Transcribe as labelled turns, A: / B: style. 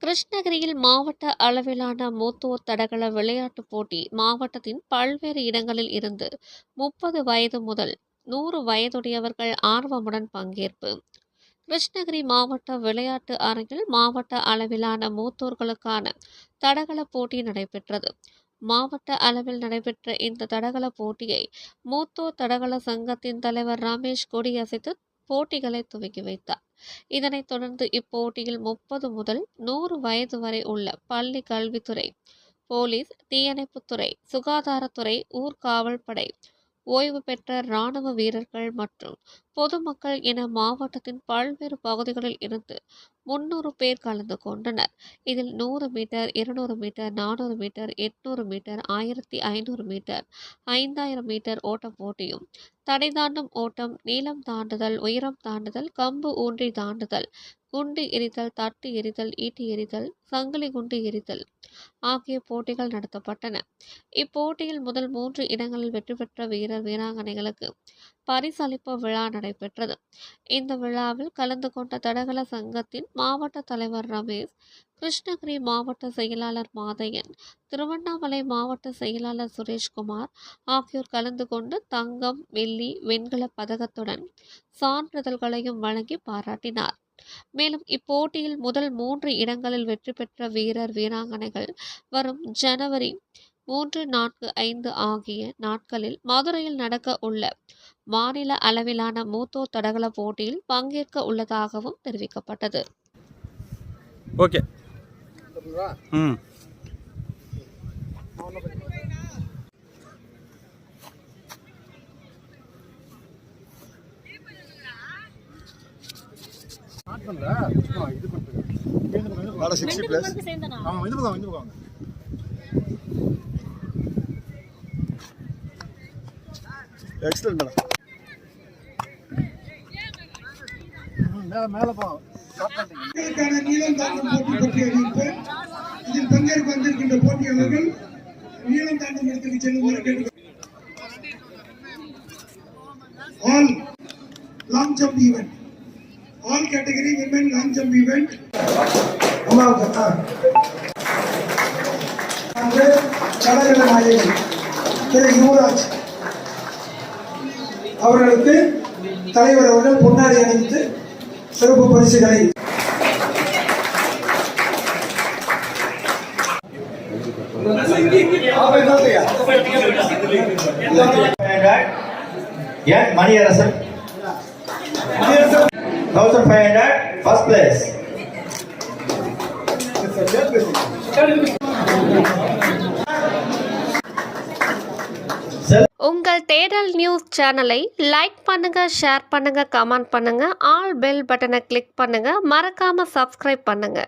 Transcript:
A: கிருஷ்ணகிரியில் மாவட்ட அளவிலான மூத்தோர் தடகள விளையாட்டுப் போட்டி மாவட்டத்தின் பல்வேறு இடங்களில் இருந்து 30 வயது முதல் 100 வயதுடையவர்கள் ஆர்வமுடன் பங்கேற்பு. கிருஷ்ணகிரி மாவட்ட விளையாட்டு அரங்கில் மாவட்ட அளவிலான மூத்தோர்களுக்கான தடகள போட்டி நடைபெற்றது. மாவட்ட அளவில் நடைபெற்ற இந்த தடகள போட்டியை மூத்தோர் தடகள சங்கத்தின் தலைவர் ரமேஷ் கொடியசைத்து போட்டிகளை துவக்கி வைத்தார். இதனைத் தொடர்ந்து இப்போட்டியில் 30 முதல் 100 வயது வரை உள்ள பள்ளி கல்வித்துறை, போலீஸ், தீயணைப்புத்துறை, சுகாதாரத்துறை, ஊர்காவல் படை, ஓய்வு பெற்ற இராணுவ வீரர்கள் மற்றும் பொதுமக்கள் என மாவட்டத்தின் பல்வேறு பகுதிகளில் இருந்து 300 பேர் கலந்து கொண்டனர். இதில் 100 metre, 200 metre, 400 metre, 800 metre, 1500 metre, 5000 metre ஓட்ட போட்டியும், தடை தாண்டும் ஓட்டம், நீளம் தாண்டுதல், உயரம் தாண்டுதல், கம்பு ஊன்றி தாண்டுதல், குண்டு எறிதல், தட்டு எறிதல், ஈட்டி எறிதல், சங்கிலி குண்டு எறிதல் ஆகிய போட்டிகள் நடத்தப்பட்டன. இப்போட்டியில் முதல் 3 இடங்களில் வெற்றி பெற்ற வீரர், வீராங்கனைகளுக்கு பரிசளிப்பு விழா நடைபெற்றது. இந்த விழாவில் கலந்து கொண்ட தடகள சங்கத்தின் மாவட்ட தலைவர் ரமேஷ், கிருஷ்ணகிரி மாவட்ட செயலாளர் மாதையன், திருவண்ணாமலை மாவட்ட செயலாளர் சுரேஷ்குமார் ஆகியோர் கலந்து கொண்டு தங்கம், வெள்ளி, வெண்கல பதக்கத்துடன் சான்றிதழ்களையும் வழங்கி பாராட்டினார். மேலும் இப்போட்டியில் முதல் 3 இடங்களில் வெற்றி பெற்ற வீரர், வீராங்கனைகள் வரும் ஜனவரி 3, 4, 5 ஆகிய நாட்களில் மதுரையில் நடக்க உள்ள மாநில அளவிலான மூத்தோர் தடகள போட்டியில் பங்கேற்க உள்ளதாகவும் தெரிவிக்கப்பட்டது.
B: ஓகே.
C: Excellent madam. மேல போ. நீளம் தாண்டும் போட்டி பற்றி அறிவிப்பேன். இதில் பங்கேற்க வந்திருக்கின்ற போட்டியாளர்கள் நீளம் தாண்டும் இடத்துக்கு செல்லுமாறு கேட்டுக்கொள்கிறேன். All long jump event, all category women long jump event. தடகள நாயகன் திரு யுவராஜ் அவர்களுக்கு தலைவர் அவர்கள் பொன்னாடை அணிவித்து சிறப்பு பரிசுகளை
D: மணியரசன் 1500 first place.
A: உங்கள் தேடல் நியூஸ் சேனலை லைக் பண்ணுங்க, ஷேர் பண்ணுங்க, கமெண்ட் பண்ணுங்க, ஆல் பெல் பட்டனை கிளிக் பண்ணுங்க, மறக்காம சப்ஸ்கிரைப் பண்ணுங்க.